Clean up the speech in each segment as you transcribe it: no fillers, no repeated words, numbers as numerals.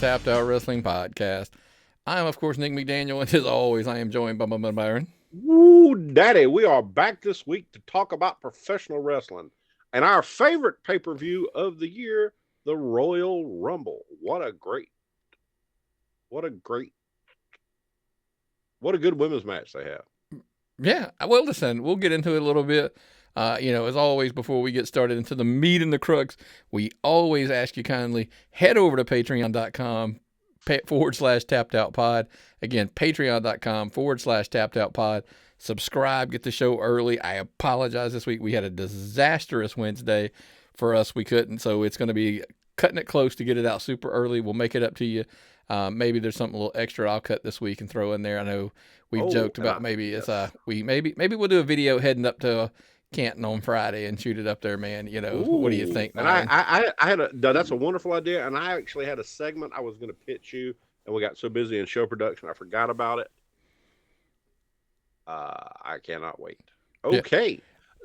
Tapped Out Wrestling Podcast. I am, of course, Nick McDaniel, and as always, I am joined by my man Byron. Woo, Daddy, we are back this week to talk about professional wrestling and our favorite pay-per-view of the year, the Royal Rumble. What a good women's match they have. Yeah, well, listen, we'll get into it a little bit. As always, before we get started into the meat and the crux, we always ask you kindly, head over to patreon.com/tappedoutpod. Again, patreon.com/tappedoutpod. Subscribe, get the show early. I apologize this week. We had a disastrous Wednesday for us. We couldn't, so it's going to be cutting it close to get it out super early. We'll make it up to you. Maybe there's something a little extra I'll cut this week and throw in there. I know we've joked about maybe we'll do a video heading up to Canton on Friday and shoot it up there, man. What do you think, man? And that's a wonderful idea. And I actually had a segment I was going to pitch you, and we got so busy in show production I forgot about it. I cannot wait. Okay. Yeah.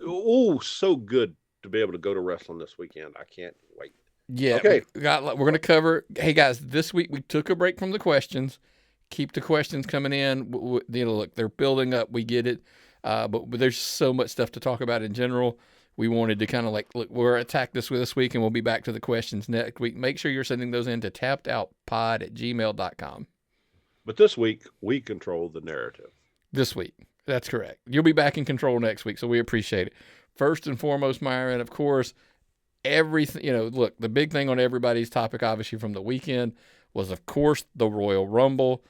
Oh, so good to be able to go to wrestling this weekend. I can't wait. Yeah. Okay. We're going to cover. Hey guys, this week we took a break from the questions. Keep the questions coming in. Look, they're building up. We get it. But there's so much stuff to talk about in general. We wanted to kind of look, we're attack this week, and we'll be back to the questions next week. Make sure you're sending those in to tappedoutpod@gmail.com. But this week, we control the narrative. This week. That's correct. You'll be back in control next week, so we appreciate it. First and foremost, Myron, of course, everything, look, the big thing on everybody's topic, obviously, from the weekend was, of course, the Royal Rumble.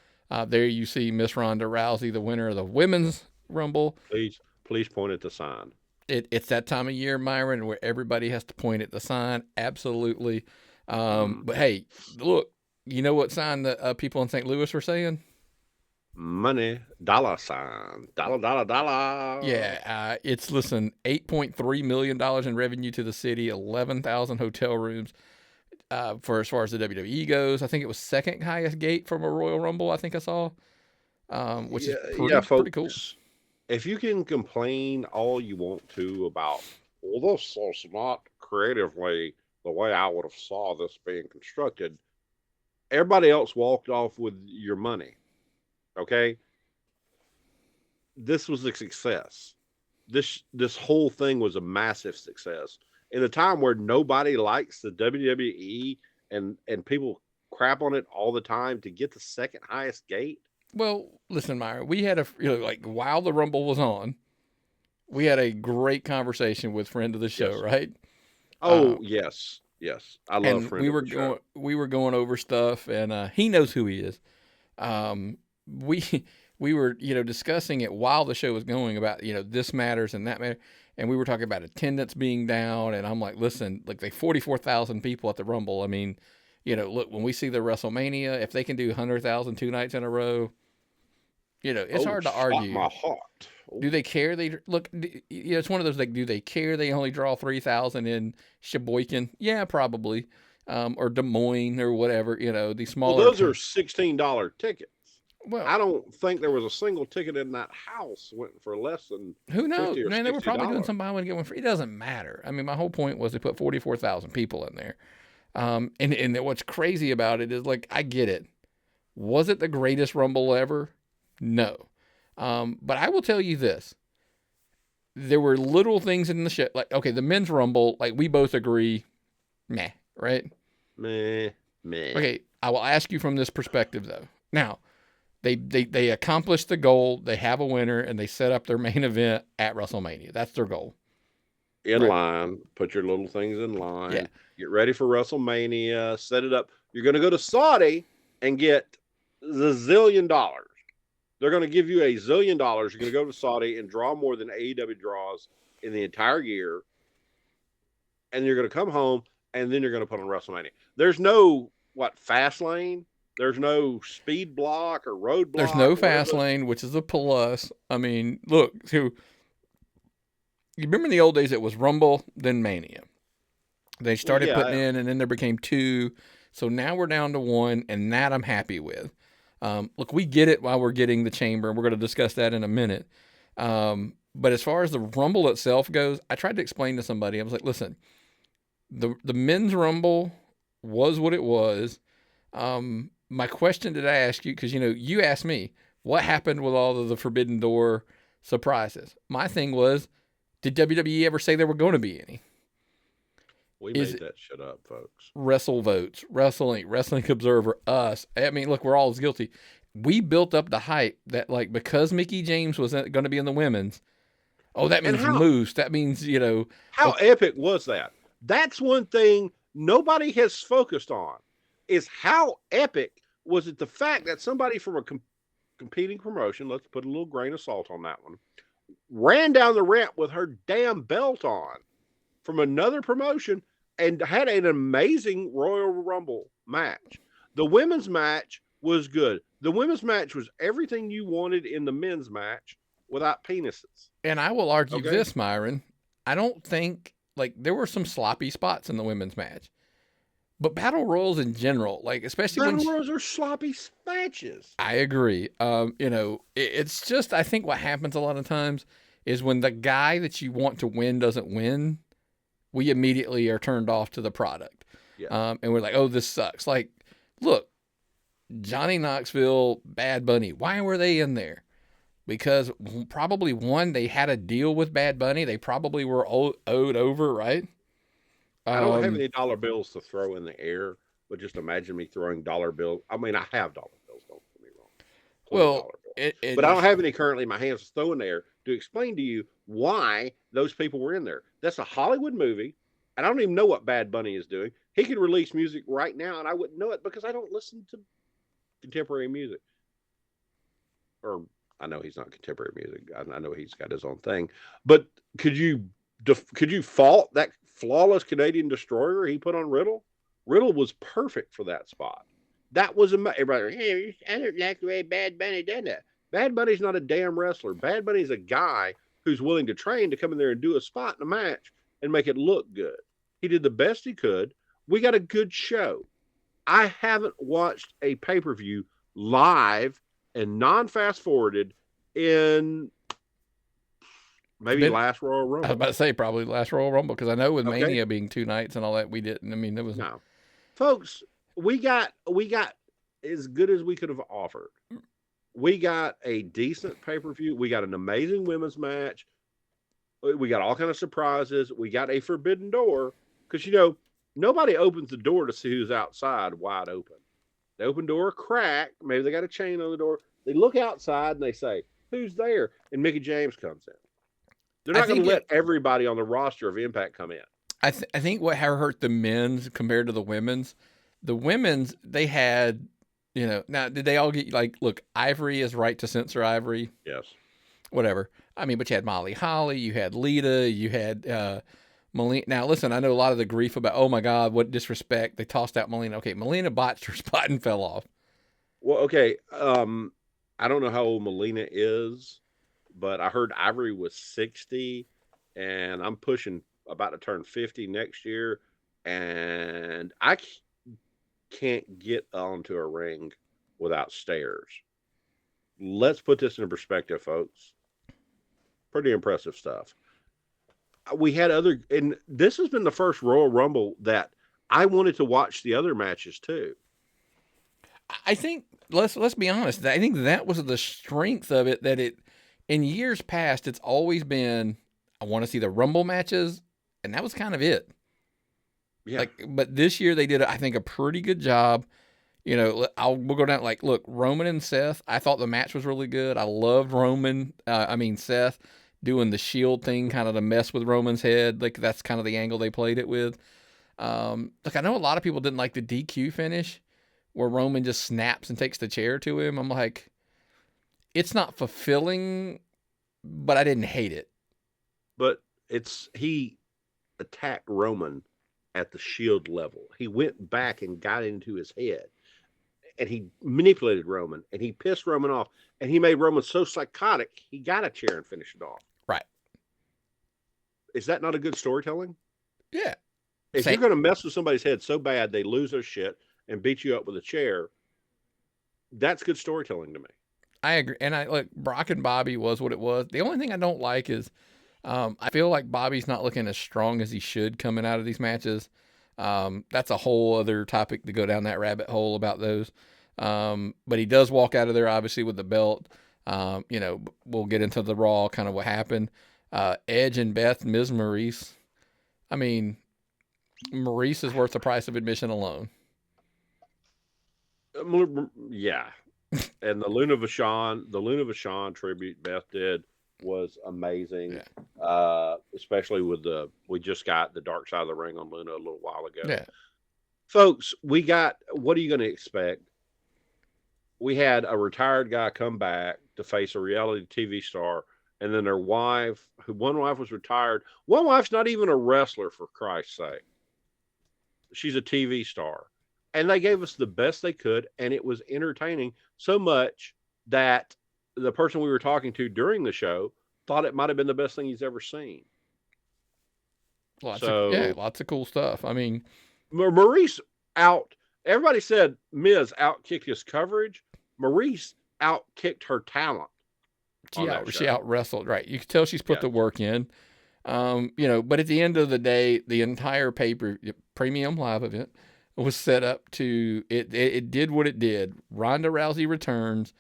There you see Miss Ronda Rousey, the winner of the Women's Rumble. Please point at the sign. It's that time of year, Myron, where everybody has to point at the sign. Absolutely. But hey, look, you know what sign that people in St. Louis were saying? Money, dollar sign, dollar. Yeah, it's $8.3 million in revenue to the city, 11,000 hotel rooms. For as far as the WWE goes, I think it was second highest gate from a Royal Rumble. I think I saw, which is pretty cool. If you can complain all you want to about, well, this is not creatively the way I would have saw this being constructed, everybody else walked off with your money. Okay? This was a success. This whole thing was a massive success. In a time where nobody likes the WWE and people crap on it all the time, to get the second highest gate. Well, listen, Myron, we had while the Rumble was on, we had a great conversation with friend of the show, yes. Right? Oh, yes. I love friend we of the show. We were going over stuff, and he knows who he is. We were, discussing it while the show was going about, this matters and that matters. And we were talking about attendance being down. And I'm like, listen, they 44,000 people at the Rumble. I mean, look, when we see the WrestleMania, if they can do 100,000 2 nights in a row, it's hard to argue. My heart. Do they care? It's one of those, do they care they only draw 3,000 in Sheboygan? Yeah, probably. Or Des Moines or whatever, these smaller. Well, those are $16 tickets. Well, I don't think there was a single ticket in that house went for less than. Who knows? Man, they were probably doing something buy one get one free. It doesn't matter. I mean, my whole point was they put 44,000 people in there. And what's crazy about it is, I get it. Was it the greatest Rumble ever? No. But I will tell you this. There were little things in the show. The men's Rumble, we both agree, meh, right? Meh. Okay, I will ask you from this perspective, though. Now, they accomplished the goal. They have a winner, and they set up their main event at WrestleMania. That's their goal. In line. Put your little things in line. Yeah. Get ready for WrestleMania. Set it up. You're going to go to Saudi and get the $1 zillion. They're going to give you $1 zillion. You're going to go to Saudi and draw more than AEW draws in the entire year. And you're going to come home, and then you're going to put on WrestleMania. There's no, fast lane? There's no speed block or road block. There's no fast lane, which is a plus. I mean, look, you remember in the old days it was Rumble, then Mania. They started putting in, and then there became 2. So now we're down to 1, and that I'm happy with. Look, we get it while we're getting the chamber, and we're going to discuss that in a minute. But as far as the Rumble itself goes, I tried to explain to somebody. I was like, listen, the men's Rumble was what it was. My question that I ask you, because you asked me what happened with all of the Forbidden Door surprises. My thing was, did WWE ever say there were going to be any? We Is made that shit up, folks. Wrestle Votes, Wrestling Observer, us. I mean, look, we're all as guilty. We built up the hype that, like, because Mickey James was going to be in the women's, oh, that means Moose. That means, How epic was that? That's one thing nobody has focused on, is how epic was it the fact that somebody from a competing promotion, let's put a little grain of salt on that one, ran down the ramp with her damn belt on from another promotion and had an amazing Royal Rumble match. The women's match was good. The women's match was everything you wanted in the men's match without penises. And I will argue this, Myron. I don't think, like, there were some sloppy spots in the women's match. But battle royals in general, like, especially battle royals are sloppy matches. I agree. It's just, I think what happens a lot of times is when the guy that you want to win doesn't win, we immediately are turned off to the product. Yeah. And we're like, oh, this sucks. Like, look, Johnny Knoxville, Bad Bunny, why were they in there? Because probably, one, they had a deal with Bad Bunny. They probably were owed over, right? I don't have any dollar bills to throw in the air, but just imagine me throwing dollar bills. I mean, I have dollar bills, don't get me wrong. Well, but I don't have any currently in my hands to throw in there to explain to you why those people were in there. That's a Hollywood movie, and I don't even know what Bad Bunny is doing. He could release music right now, and I wouldn't know it because I don't listen to contemporary music. Or I know he's not contemporary music. I know he's got his own thing. But could you fault that flawless Canadian destroyer he put on Riddle? Riddle was perfect for that spot. That was everybody. Hey, I don't like the way Bad Bunny did that. Bad Bunny's not a damn wrestler. Bad Bunny's a guy who's willing to train to come in there and do a spot in a match and make it look good. He did the best he could. We got a good show. I haven't watched a pay-per-view live and non-fast forwarded in maybe last Royal Rumble. I was about to say probably last Royal Rumble, because I know with Mania being 2 nights and all that, we didn't. I mean, there was no. Folks, we got as good as we could have offered. We got a decent pay-per-view. We got an amazing women's match. We got all kind of surprises. We got a forbidden door because, nobody opens the door to see who's outside wide open. They open door a crack. Maybe they got a chain on the door. They look outside and they say, who's there? And Mickey James comes in. They're not going to let everybody on the roster of Impact come in. I think what hurt the men's compared to the women's, they had, now did they all get, like, look, Ivory is right to censor Ivory. Yes. Whatever. I mean, but you had Molly Holly, you had Lita, you had Melina. Now, listen, I know a lot of the grief about, oh my God, what disrespect. They tossed out Melina. Okay, Melina botched her spot and fell off. Well, okay. I don't know how old Melina is, but I heard Ivory was 60, and I'm pushing about to turn 50 next year, and I can't get onto a ring without stairs. Let's put this into perspective, folks. Pretty impressive stuff. We had and this has been the first Royal Rumble that I wanted to watch the other matches too. I think let's be honest. I think that was the strength of it. That in years past, it's always been, I want to see the Rumble matches, and that was kind of it. Yeah. But this year they did, I think, a pretty good job. We'll go down, like, look, Roman and Seth. I thought the match was really good. I loved Seth doing the shield thing, kind of to mess with Roman's head. Like, that's kind of the angle they played it with. Look, I know a lot of people didn't like the DQ finish where Roman just snaps and takes the chair to him. I'm like, it's not fulfilling, but I didn't hate it. But he attacked Roman at the shield level. He went back and got into his head, and he manipulated Roman, and he pissed Roman off, and he made Roman so psychotic, he got a chair and finished it off. Right. Is that not a good storytelling? Yeah. If you're going to mess with somebody's head so bad they lose their shit and beat you up with a chair, that's good storytelling to me. I agree. And look, Brock and Bobby was what it was. The only thing I don't like is I feel like Bobby's not looking as strong as he should coming out of these matches. That's a whole other topic to go down that rabbit hole about those. But he does walk out of there obviously with the belt. We'll get into the Raw, kind of what happened. Edge and Beth, Ms. Maurice. I mean, Maurice is worth the price of admission alone. Yeah. And the Luna Vachon tribute Beth did was amazing. Yeah. Especially with we just got the Dark Side of the Ring on Luna a little while ago. Yeah. Folks, what are you going to expect? We had a retired guy come back to face a reality TV star, and then their wife, one wife was retired. One wife's not even a wrestler, for Christ's sake. She's a TV star. And they gave us the best they could, and it was entertaining so much that the person we were talking to during the show thought it might have been the best thing he's ever seen. Lots of cool stuff. I mean, Maurice everybody said Miz outkicked his coverage. Maurice outkicked her talent. She out wrestled, right? You can tell she's put the work in. But at the end of the day, the entire premium live event was set up to it did what it did. Ronda Rousey returns,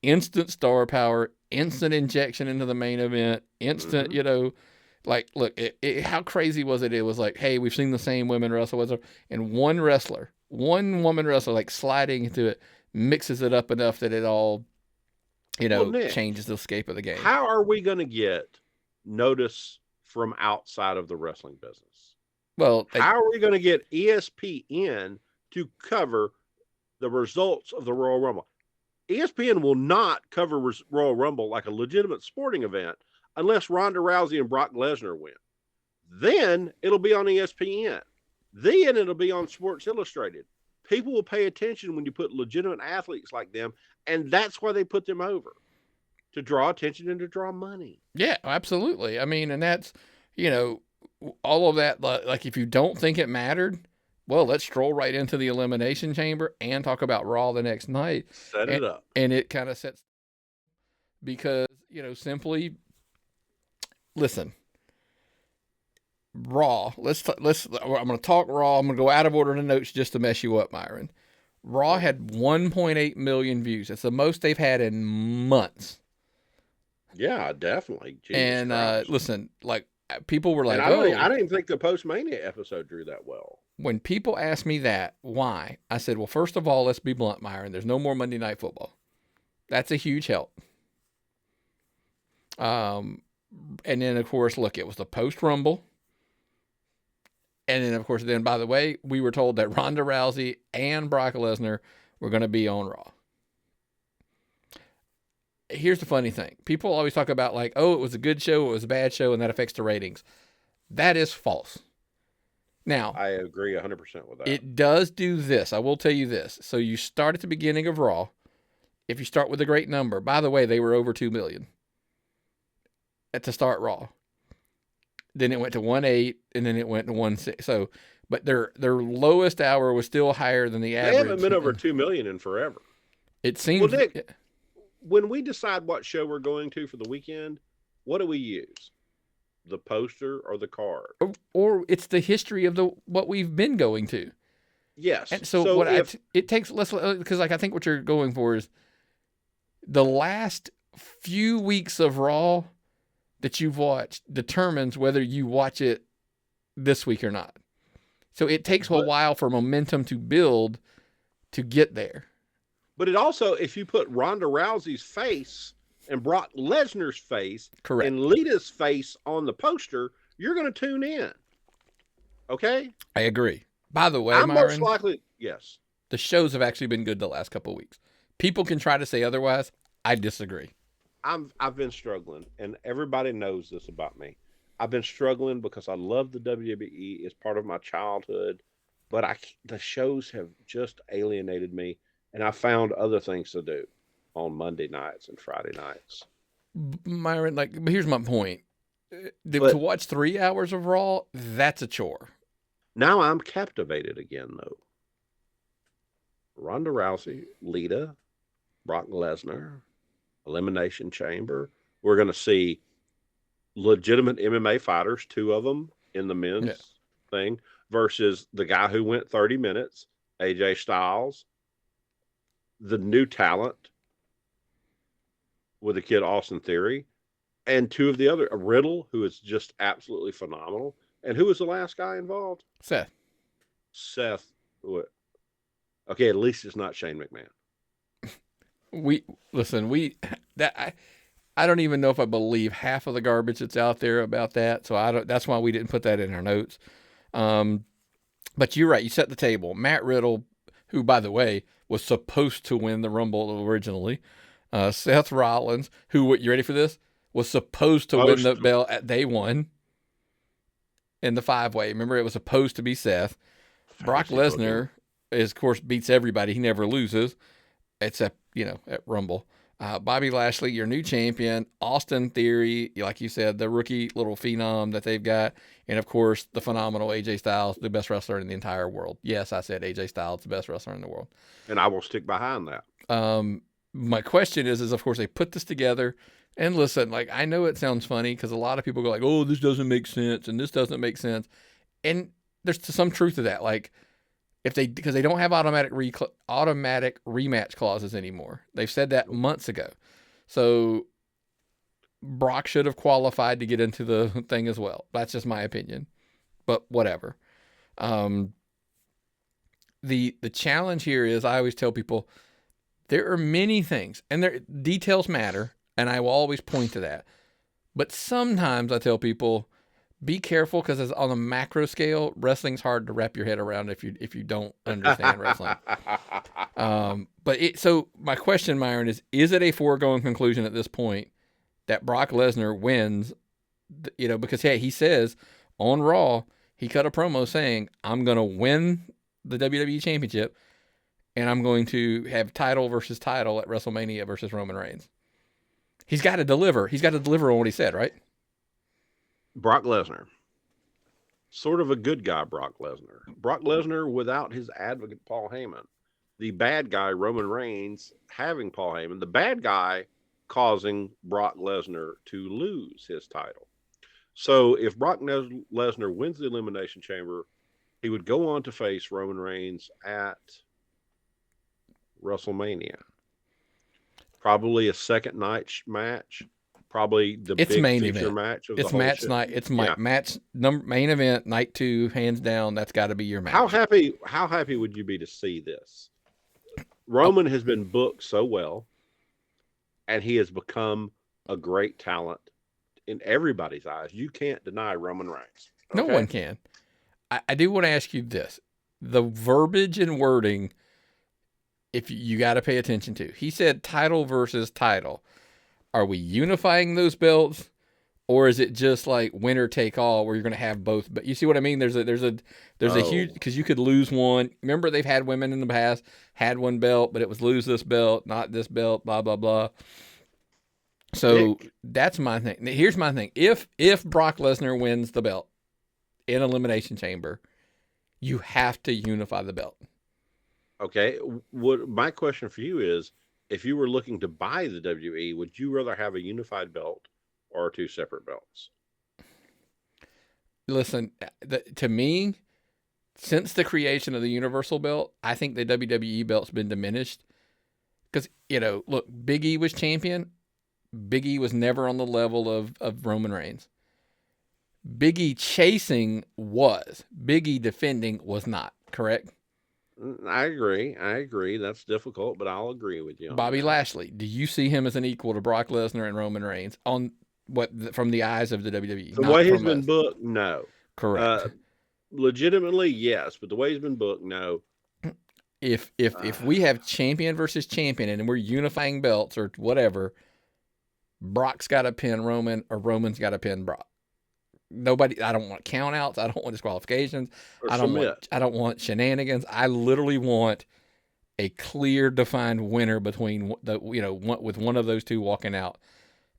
instant star power, instant injection into the main event, instant, look, how crazy was it? It was like, hey, we've seen the same women wrestle, and one woman wrestler, like sliding into it, mixes it up enough that it all, Nick, changes the scape of the game. How are we going to get notice from outside of the wrestling business? Well, how are we going to get ESPN to cover the results of the Royal Rumble? ESPN will not cover Royal Rumble like a legitimate sporting event unless Ronda Rousey and Brock Lesnar win. Then it'll be on ESPN. Then it'll be on Sports Illustrated. People will pay attention when you put legitimate athletes like them, and that's why they put them over, to draw attention and to draw money. Yeah, absolutely. I mean, and that's, all of that, like if you don't think it mattered, well, let's stroll right into the Elimination Chamber and talk about Raw the next night. Set it up. And it kind of sets, because, simply, listen, Raw, I'm going to talk Raw. I'm going to go out of order in the notes just to mess you up, Myron. Raw had 1.8 million views. It's the most they've had in months. Yeah, definitely. Jesus and Christ. Listen, like, people were like, I don't even think the Post-Mania episode drew that well. When people ask me that, why? I said, well, first of all, let's be blunt, Myron. There's no more Monday Night Football. That's a huge help. And then, of course, look, it was the post-Rumble. And then, of course, by the way, we were told that Ronda Rousey and Brock Lesnar were going to be on Raw. Here's the funny thing. People always talk about like, oh, it was a good show, it was a bad show, and that affects the ratings. That is false. Now, I agree 100% with that. It does do this. I will tell you this. So you start at the beginning of Raw. If you start with a great number, by the way, they were over 2 million at the start Raw. Then it went to 1.8, and then it went to 1.6. So, but their lowest hour was still higher than the average. They haven't been over 2 million in forever. It seems. Well, Nick, when we decide what show we're going to for the weekend, what do we use? The poster or the card? Or it's the history of what we've been going to. Yes. And so it takes less, because like I think what you're going for is the last few weeks of Raw that you've watched determines whether you watch it this week or not. So it takes a while for momentum to build to get there. But it also, if you put Ronda Rousey's face and Brock Lesnar's face, correct, and Lita's face on the poster, you're going to tune in. Okay? I agree. By the way, I'm Myron, most likely, yes. The shows have actually been good the last couple of weeks. People can try to say otherwise. I disagree. I've been struggling, and everybody knows this about me. I've been struggling because I love the WWE. It's part of my childhood, but the shows have just alienated me, and I found other things to do on Monday nights and Friday nights. Myron, here's my point. To watch 3 hours of Raw, that's a chore. Now I'm captivated again, though. Ronda Rousey, Lita, Brock Lesnar, Elimination Chamber. We're going to see legitimate MMA fighters, 2 of them in the men's thing. versus the guy who went 30 minutes, AJ Styles, the new talent with the kid Austin Theory, and two of the other, Riddle, who is just absolutely phenomenal. And who was the last guy involved? Seth. Okay, at least it's not Shane McMahon. I don't even know if I believe half of the garbage that's out there about that. So that's why we didn't put that in our notes. But you're right. You set the table. Matt Riddle, who, by the way, was supposed to win the Rumble originally. Seth Rollins, who, you ready for this? Was supposed to win the belt at day one in the 5-way. Remember, it was supposed to be Seth. Brock Lesnar, of course, beats everybody. He never loses, except, at Rumble. Bobby Lashley, your new champion. Austin Theory, like you said, the rookie little phenom that they've got. And, of course, the phenomenal AJ Styles, the best wrestler in the entire world. Yes, I said AJ Styles, the best wrestler in the world. And I will stick behind that. My question is, of course, they put this together. And listen, I know it sounds funny because a lot of people go like, oh, this doesn't make sense and this doesn't make sense. And there's some truth to that. Because they don't have automatic rematch clauses anymore. They've said that months ago. So Brock should have qualified to get into the thing as well. That's just my opinion. But whatever. The challenge here is, I always tell people, there are many things, and details matter, and I will always point to that. But sometimes I tell people, be careful, because on a macro scale, wrestling's hard to wrap your head around if you don't understand wrestling. So my question, Myron, is it a foregone conclusion at this point that Brock Lesnar wins? Because he says on Raw, he cut a promo saying, I'm going to win the WWE Championship, and I'm going to have title versus title at WrestleMania versus Roman Reigns. He's got to deliver. He's got to deliver on what he said, right? Brock Lesnar. Sort of a good guy, Brock Lesnar. Brock Lesnar without his advocate, Paul Heyman. The bad guy, Roman Reigns, having Paul Heyman. The bad guy causing Brock Lesnar to lose his title. So if Brock Lesnar wins the Elimination Chamber, he would go on to face Roman Reigns at WrestleMania. Probably a second night match. Probably the big main feature event. match of it's the whole match shit. Night. It's match main event, night 2, hands down. That's got to be your match. How happy would you be to see this? Roman has been booked so well, and he has become a great talent in everybody's eyes. You can't deny Roman Reigns. Okay? No one can. I do want to ask you this. The verbiage and wording, if you got to pay attention to. He said title versus title. Are we unifying those belts, or is it just like winner take all, where you're going to have both? But you see what I mean? There's a huge, because you could lose one. Remember, they've had women in the past had one belt, but it was lose this belt, not this belt, blah blah blah. So that's my thing. Here's my thing: if Brock Lesnar wins the belt in Elimination Chamber, you have to unify the belt. Okay. My question for you is, if you were looking to buy the WWE, would you rather have a unified belt or 2 separate belts? Listen, to me, since the creation of the Universal belt, I think the WWE belt's been diminished. Because, look, Big E was champion. Big E was never on the level of Roman Reigns. Big E chasing was. Big E defending was not, correct? I agree. That's difficult, but I'll agree with you. Bobby Lashley, do you see him as an equal to Brock Lesnar and Roman Reigns from the eyes of the WWE? The way he's been booked, no. Correct. Legitimately, yes, but the way he's been booked, no. If we have champion versus champion and we're unifying belts or whatever, Brock's got to pin Roman or Roman's got to pin Brock. I don't want count outs. I don't want disqualifications. I don't want shenanigans. I literally want a clear defined winner between with one of those two walking out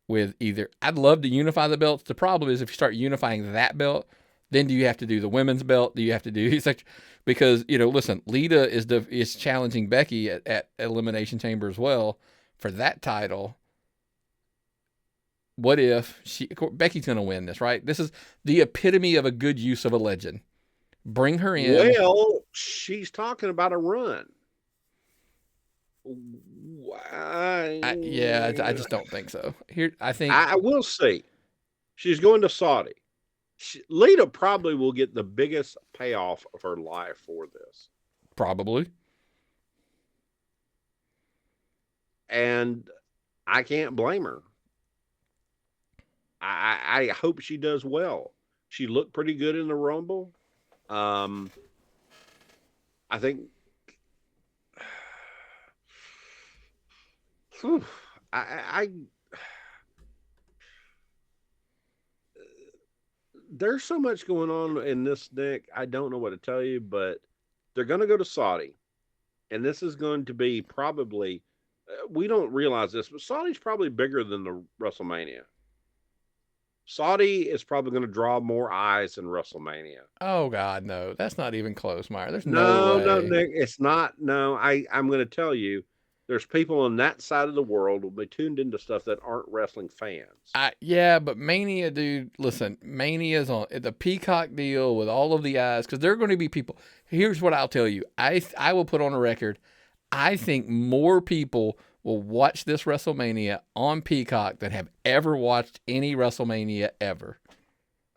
with either. I'd love to unify the belts. The problem is if you start unifying that belt, then do you have to do the women's belt? Do you have to do because listen, Lita is challenging Becky at Elimination Chamber as well for that title. What if Becky's going to win this, right? This is the epitome of a good use of a legend. Bring her in. Well, she's talking about a run. I just don't think so. I will say she's going to Saudi. Lita probably will get the biggest payoff of her life for this. Probably. And I can't blame her. I hope she does well. She looked pretty good in the Rumble. I think there's so much going on in this, Nick. I don't know what to tell you, but they're going to go to Saudi, and this is going to be probably, we don't realize this, but Saudi's probably bigger than the WrestleMania. Saudi is probably going to draw more eyes than WrestleMania. Oh God, no, that's not even close, Meyer. There's no way. No, Nick, it's not. No, I'm going to tell you, there's people on that side of the world will be tuned into stuff that aren't wrestling fans. Yeah, but Mania, dude, listen, Mania's on the Peacock deal with all of the eyes, because there are going to be people. Here's what I'll tell you. I will put on a record. I think more people will watch this WrestleMania on Peacock than have ever watched any WrestleMania ever.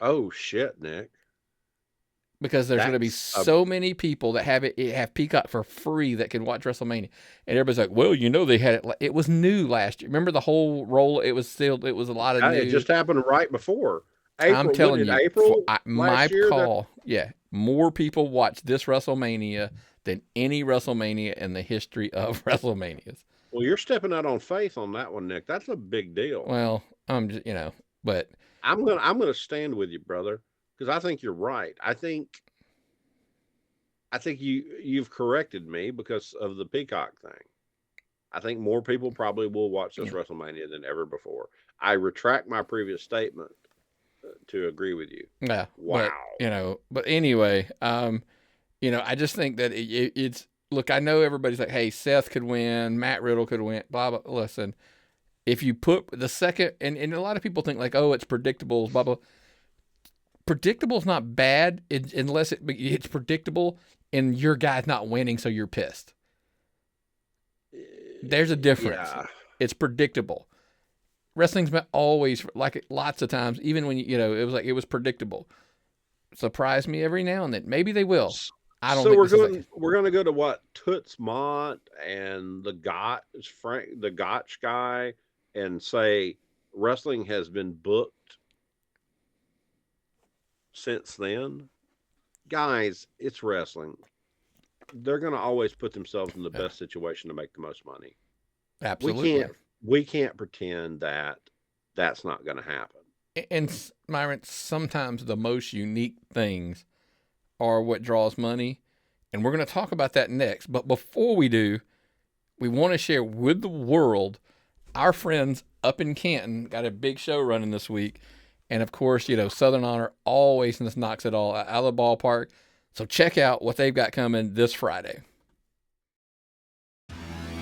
Oh shit, Nick. Because there's going to be so many people that have Peacock for free that can watch WrestleMania. And everybody's like, well, they had it. It was new last year. Remember the whole roll? It was a lot of new. It just happened right before. April, I'm telling you, April my call. Yeah. More people watch this WrestleMania than any WrestleMania in the history of WrestleManias. Well, you're stepping out on faith on that one, Nick. That's a big deal. Well, I'm just, but I'm gonna stand with you, brother, because I think you're right. I think you've corrected me because of the Peacock thing. I think more people probably will watch this WrestleMania than ever before. I retract my previous statement to agree with you. Yeah. Wow. But anyway, I just think that it's. Look, I know everybody's like, hey, Seth could win, Matt Riddle could win, blah, blah. Listen, if you put the second, and a lot of people think like, oh, it's predictable, blah, blah. Predictable is not bad unless it's predictable and your guy's not winning, so you're pissed. There's a difference. Yeah. It's predictable. Wrestling's been always, like lots of times, even when, it was predictable. Surprise me every now and then. Maybe they will. I don't. So we're going to go to what, Toots Mont and the Gotch guy, and say wrestling has been booked since then. Guys, it's wrestling. They're going to always put themselves in the best situation to make the most money. Absolutely. We can't pretend that that's not going to happen. And Myron, sometimes the most unique things are what draws money, and we're going to talk about that next. But before we do, we want to share with the world, our friends up in Canton got a big show running this week, and of course, Southern Honor always just knocks it all out of the ballpark. So check out what they've got coming this Friday.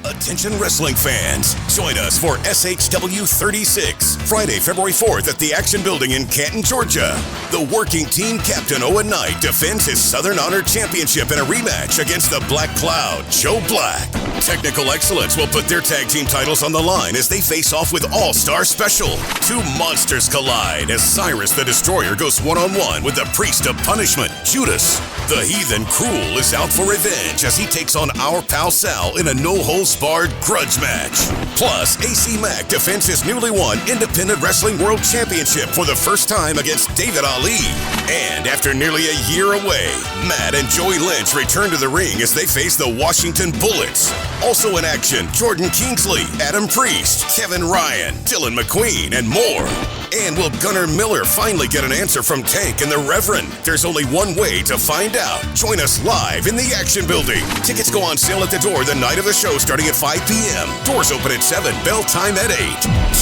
Attention wrestling fans, join us for SHW 36, Friday, February 4th at the Action Building in Canton, Georgia. The working team captain Owen Knight defends his Southern Honor Championship in a rematch against the Black Cloud, Joe Black. Technical Excellence will put their tag team titles on the line as they face off with All-Star Special. Two monsters collide as Cyrus the Destroyer goes one-on-one with the Priest of Punishment, Judas. The Heathen Cruel is out for revenge as he takes on our pal Sal in a no-holds-barred grudge match. Plus, AC Mack defends his newly won Independent Wrestling World Championship for the first time against David Ali. And after nearly a year away, Matt and Joey Lynch return to the ring as they face the Washington Bullets. Also in action, Jordan Kingsley, Adam Priest, Kevin Ryan, Dylan McQueen, and more. And will Gunnar Miller finally get an answer from Tank and the Reverend? There's only one way to find out. Join us live in the Action Building. Tickets go on sale at the door the night of the show starting at 5 p.m. Doors open at 7, bell time at 8.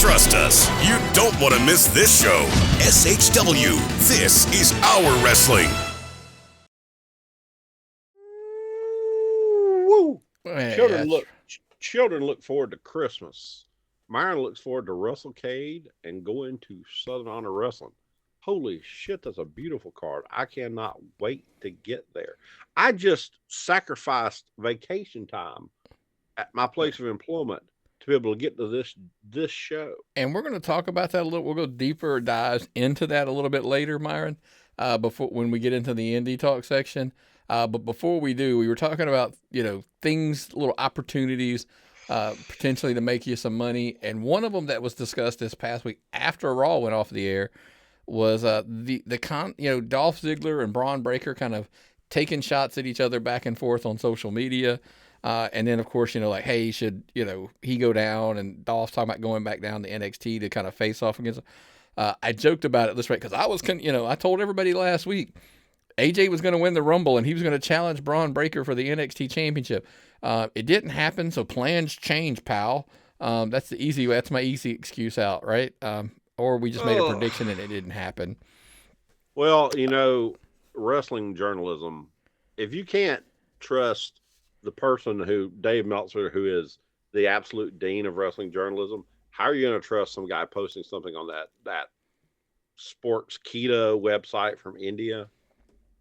Trust us, you don't want to miss this show. SHW, this is our wrestling. Woo! Children look forward to Christmas. Myron looks forward to WrestleCade and going to Southern Honor Wrestling. Holy shit, that's a beautiful card. I cannot wait to get there. I just sacrificed vacation time at my place of employment to be able to get to this show. And we're going to talk about that a little. We'll go deeper dives into that a little bit later, Myron, before when we get into the Indy Talk section. But before we do, we were talking about, things, little opportunities, potentially to make you some money. And one of them that was discussed this past week after Raw went off the air was Dolph Ziggler and Braun Breaker kind of taking shots at each other back and forth on social media. And then, of course, like, hey, should, he go down? And Dolph's talking about going back down to NXT to kind of face off against him. I joked about it this way because I told everybody last week AJ was going to win the Rumble and he was going to challenge Braun Breaker for the NXT Championship. It didn't happen, so plans change, pal. That's my easy excuse out, right? Or we just made a prediction and it didn't happen. Well, wrestling journalism, if you can't trust the person Dave Meltzer, who is the absolute dean of wrestling journalism, how are you going to trust some guy posting something on that Sports Keto website from India?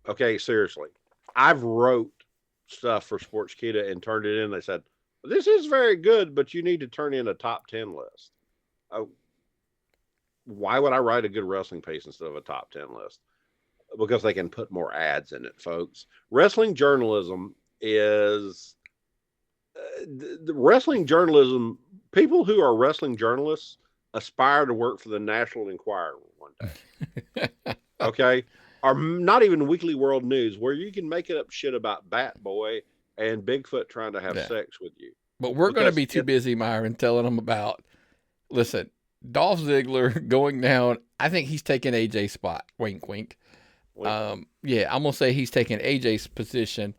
Okay, seriously. I've wrote stuff for Sports Keto and turned it in. They said, this is very good, but you need to turn in a top 10 list. Why would I write a good wrestling piece instead of a top 10 list? Because they can put more ads in it, folks. Wrestling journalism is the wrestling journalism. People who are wrestling journalists aspire to work for the National Enquirer one day. Okay. Or not even Weekly World News, where you can make it up shit about Bat Boy and Bigfoot trying to have sex with you. But we're going to be too busy, Myron, telling them about, listen, Dolph Ziggler going down. I think he's taking AJ's spot. Wink, wink. I'm going to say he's taking AJ's position.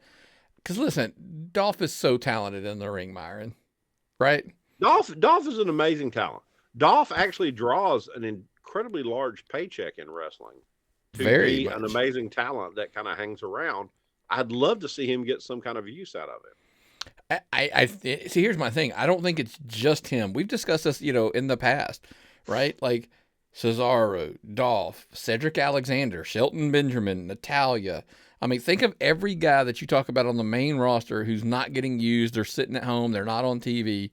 Because, listen, Dolph is so talented in the ring, Myron. Right? Dolph is an amazing talent. Dolph actually draws an incredibly large paycheck in wrestling. To be an amazing talent that kind of hangs around. I'd love to see him get some kind of use out of it. I see. Here's my thing. I don't think it's just him. We've discussed this, in the past, right? Like Cesaro, Dolph, Cedric Alexander, Shelton Benjamin, Natalya. I mean, think of every guy that you talk about on the main roster who's not getting used. They're sitting at home. They're not on TV.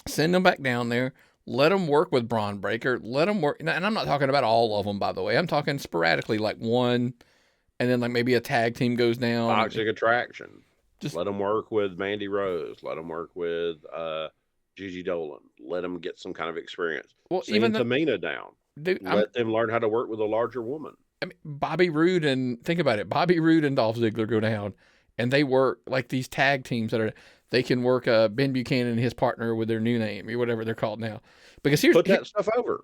Send them back down there. Let them work with Braun Breaker. Let them work. And I'm not talking about all of them, by the way. I'm talking sporadically, like one, and then like maybe a tag team goes down. Toxic Attraction. Just let them work with Mandy Rose. Let them work with Gigi Dolan. Let them get some kind of experience. Well, send even Tamina down. Let them learn how to work with a larger woman. I mean, Bobby Roode and think about it. Bobby Roode and Dolph Ziggler go down, and they work like these tag teams that are. They can work Ben Buchanan and his partner with their new name or whatever they're called now. Because put that stuff over.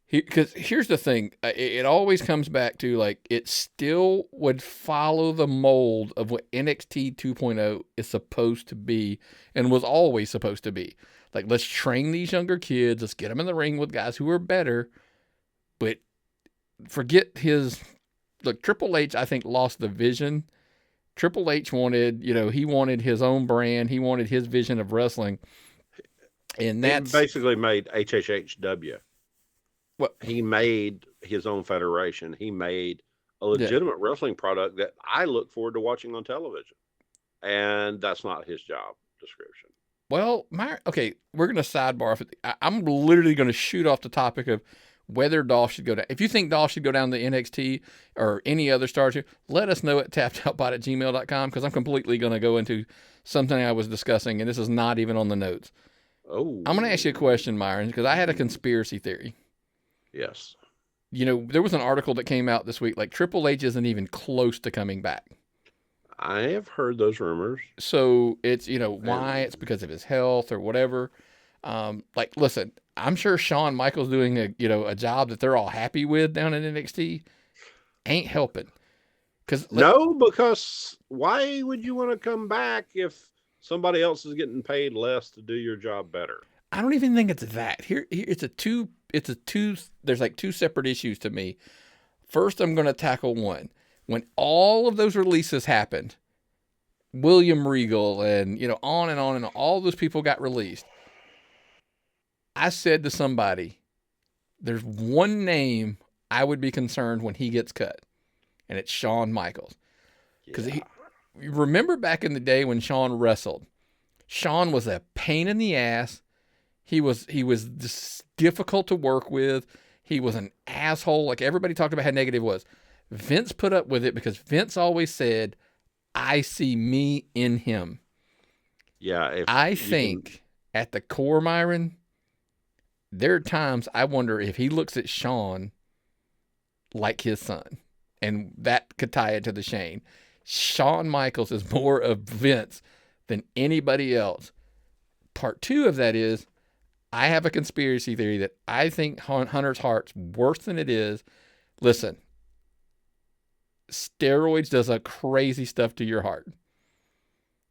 Because here's the thing. It always comes back to, like, it still would follow the mold of what NXT 2.0 is supposed to be and was always supposed to be. Like, let's train these younger kids. Let's get them in the ring with guys who are better. But forget look, Triple H, I think, lost the vision. Triple H wanted, he wanted his own brand. He wanted his vision of wrestling. And that's basically made HHHW. Well, he made his own federation. He made a legitimate wrestling product that I look forward to watching on television. And that's not his job description. Well, okay, we're going to sidebar. I'm literally going to shoot off the topic of whether Dolph should go down. If you think Dolph should go down to NXT or any other stars, let us know at tappedoutpod@gmail.com, because I'm completely going to go into something I was discussing, and this is not even on the notes. Oh, I'm going to ask you a question, Myron, because I had a conspiracy theory. Yes. There was an article that came out this week, like Triple H isn't even close to coming back. I have heard those rumors. So it's, why? It's because of his health or whatever. Like, listen, I'm sure Shawn Michaels doing a job that they're all happy with down in NXT ain't helping. Because why would you want to come back if somebody else is getting paid less to do your job better? I don't even think it's that. Here there's like two separate issues to me. First, I'm going to tackle one. When all of those releases happened, William Regal and, on and all those people got released. I said to somebody, there's one name I would be concerned when he gets cut, and it's Shawn Michaels. Because remember back in the day when Shawn wrestled, Shawn was a pain in the ass. He was just difficult to work with. He was an asshole. Like everybody talked about how negative it was. Vince put up with it because Vince always said, I see me in him. Yeah. I think at the core, Myron, there are times I wonder if he looks at Shawn like his son. And that could tie it to the Shane. Shawn Michaels is more of Vince than anybody else. Part 2 of that is, I have a conspiracy theory that I think Hunter's heart's worse than it is. Listen, steroids does a crazy stuff to your heart.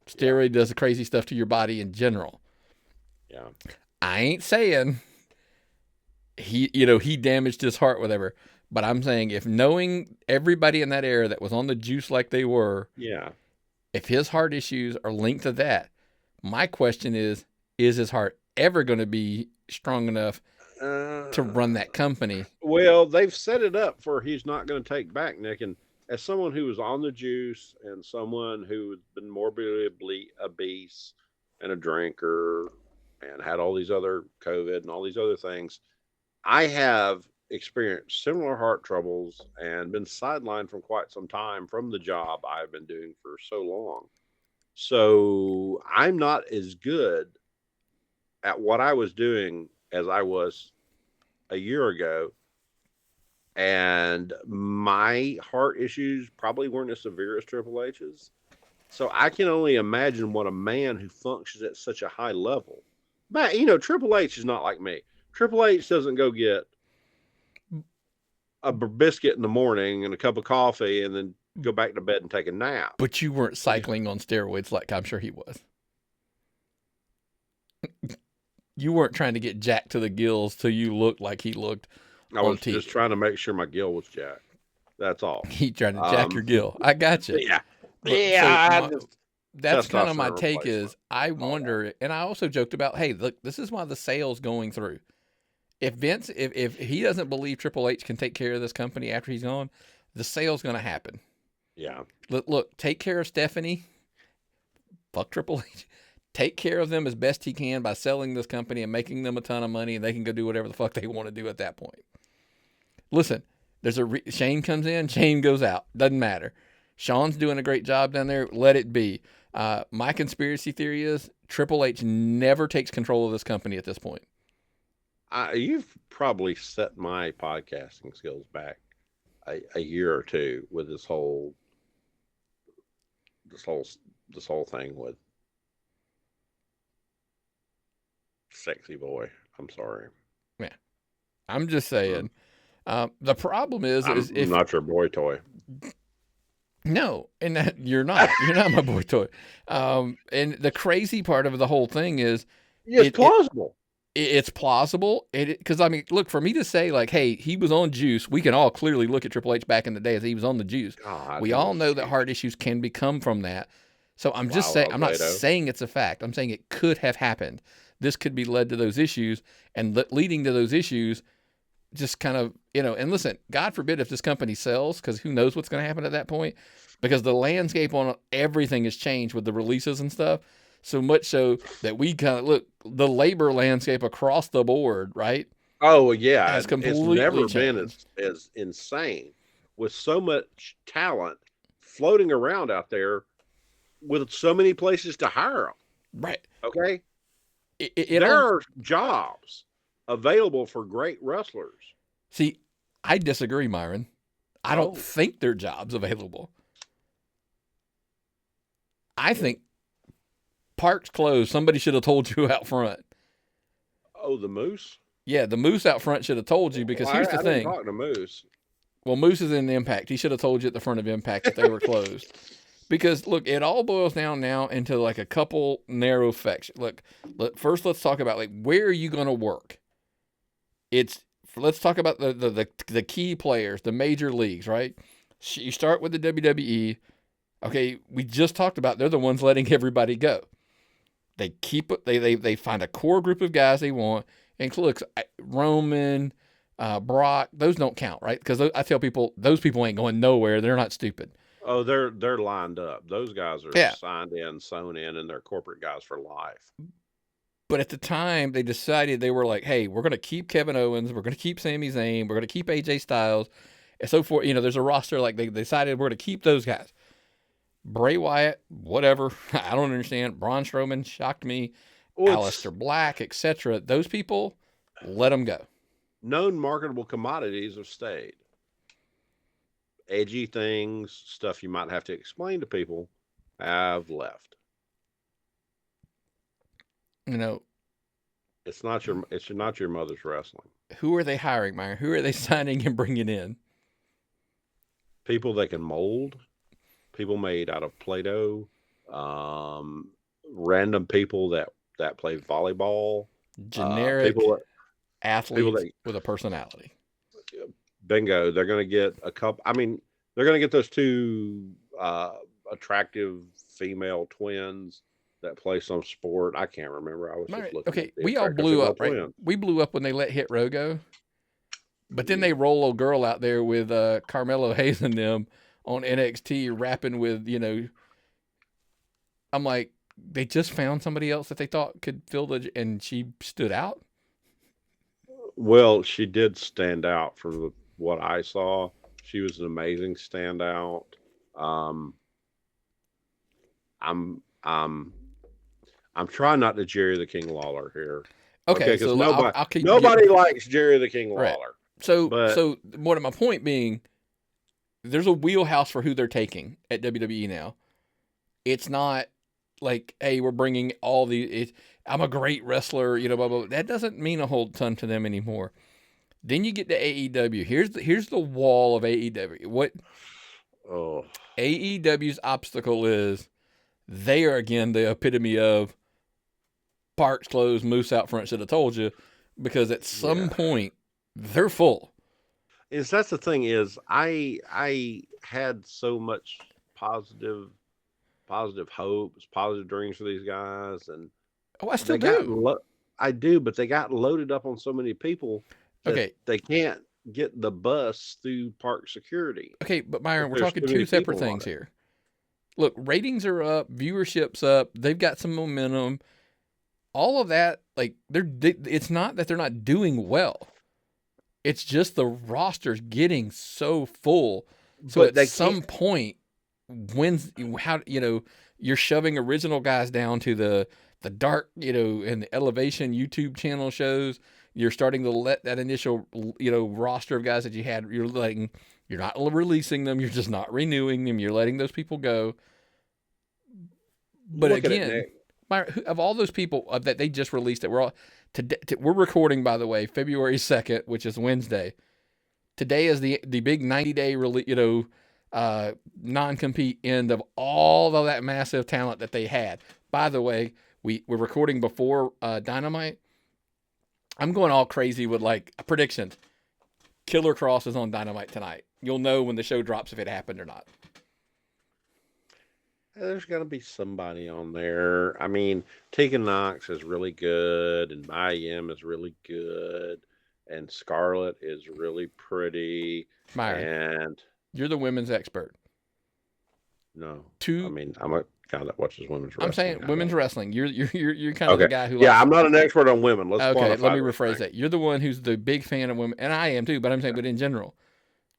Steroid does a crazy stuff to your body in general. Yeah. I ain't saying he damaged his heart, whatever. But I'm saying if knowing everybody in that era that was on the juice like they were, if his heart issues are linked to that, my question is his heart ever going to be strong enough to run that company? Well, they've set it up for he's not going to take back, Nick. And as someone who was on the juice and someone who had been morbidly obese and a drinker and had all these other COVID and all these other things, I have experienced similar heart troubles and been sidelined from quite some time from the job I've been doing for so long. So I'm not as good at what I was doing as I was a year ago. And my heart issues probably weren't as severe as Triple H's. So I can only imagine what a man who functions at such a high level. But, Triple H is not like me. Triple H doesn't go get a biscuit in the morning and a cup of coffee and then go back to bed and take a nap. But you weren't cycling on steroids like I'm sure he was. You weren't trying to get jacked to the gills till you looked like he looked. I was just trying to make sure my gill was jacked. That's all. He trying to jack your gill. I got you. Yeah. That's kind of my take is I wonder, and I also joked about, hey, look, this is why the sale's going through. If Vince, if he doesn't believe Triple H can take care of this company after he's gone, the sale's going to happen. Yeah. Look, take care of Stephanie. Fuck Triple H. Take care of them as best he can by selling this company and making them a ton of money, and they can go do whatever the fuck they want to do at that point. Listen, Shane comes in, Shane goes out. Doesn't matter. Shawn's doing a great job down there. Let it be. My conspiracy theory is Triple H never takes control of this company at this point. You've probably set my podcasting skills back a year or two with this whole thing with Sexy Boy. I'm sorry. Yeah, I'm just saying. The problem is I'm not your boy toy. No, and you're not. You're not my boy toy. And the crazy part of the whole thing is it's plausible. It's plausible. Because, I mean, look, for me to say, like, hey, he was on juice, we can all clearly look at Triple H back in the day as he was on the juice. We all know that heart issues can become from that. So I'm just saying, I'm not saying it's a fact. I'm saying it could have happened. This could be led to those issues, and leading to those issues just kind of, and listen, God forbid if this company sells, because who knows what's going to happen at that point, because the landscape on everything has changed with the releases and stuff. So much so that we kind of look the labor landscape across the board, right? Oh yeah, it's never been as insane with so much talent floating around out there with so many places to hire them. Right. Okay. There are jobs available for great wrestlers. See, I disagree, Myron. I don't think there are jobs available. I think park's closed. Somebody should have told you out front. Oh, the Moose? Yeah, the Moose out front should have told you because here's the thing. I didn't talk to Moose. Well, Moose is in Impact. He should have told you at the front of Impact that they were closed. Because, look, it all boils down now into like a couple narrow facts. Look, first let's talk about like where are you going to work? Let's talk about the key players, the major leagues, right? You start with the WWE. Okay, we just talked about they're the ones letting everybody go. They keep it. They find a core group of guys they want. And look, Roman, Brock, those don't count, right? Because I tell people those people ain't going nowhere. They're not stupid. Oh, they're lined up. Those guys are signed in, sewn in, and they're corporate guys for life. But at the time, they decided they were like, hey, we're going to keep Kevin Owens. We're going to keep Sami Zayn. We're going to keep AJ Styles and so forth. There's a roster like they decided we're going to keep those guys. Bray Wyatt, whatever. I don't understand. Braun Strowman shocked me. Aleister Black, etc. Those people, let them go. Known marketable commodities have stayed. Edgy things, stuff you might have to explain to people, have left. It's not your mother's wrestling. Who are they hiring, Myron? Who are they signing and bringing in? People they can mold, people made out of Play-Doh, random people that play volleyball, generic athletes with a personality. Bingo. They're going to get a couple. I mean, they're going to get those two attractive female twins that play some sport. I can't remember. I was just looking. Okay, we all blew up, right? We blew up when they let Hit Row go. But then they roll a girl out there with Carmelo Hayes and them on NXT rapping with, I'm like, they just found somebody else that they thought could fill and she stood out? Well, she did stand out from what I saw. She was an amazing standout. I'm trying not to Jerry the King Lawler here. Okay, so nobody likes Jerry the King Lawler. Right. So what my point being, there's a wheelhouse for who they're taking at WWE now. It's not like, hey, we're bringing all I'm a great wrestler, blah, blah, blah. That doesn't mean a whole ton to them anymore. Then you get to AEW. Here's the wall of AEW. AEW's obstacle is they are, again, the epitome of parks closed, moose out front, should have told you, because at some point they're full. That's the thing is I had so much positive hopes, positive dreams for these guys, and I still do. I do, but they got loaded up on so many people that they can't get the bus through park security. Okay, but Myron, we're talking two separate things here. Look, ratings are up, viewership's up, they've got some momentum. All of that, like it's not that they're not doing well. It's just the roster's getting so full. So at some point, you're shoving original guys down to the dark, and the Elevation YouTube channel shows. You're starting to let that initial, roster of guys that you had, you're not releasing them. You're just not renewing them. You're letting those people go. But again, of all those people that they just released, that we're recording, by the way, February 2nd, which is Wednesday. Today is the big 90-day non-compete end of all of that massive talent that they had. By the way, we're recording before Dynamite. I'm going all crazy with predictions. Killer Cross is on Dynamite tonight. You'll know when the show drops if it happened or not. There's got to be somebody on there. I mean, Tegan Knox is really good, and Mayim is really good, and Scarlett is really pretty. Myron, and you're the women's expert. No, I mean, I'm a guy that watches women's wrestling. I'm saying women's wrestling. You're kind of the guy who. Yeah, I'm not an expert on women. Let me rephrase that. You're the one who's the big fan of women, and I am too. But I'm saying, but in general,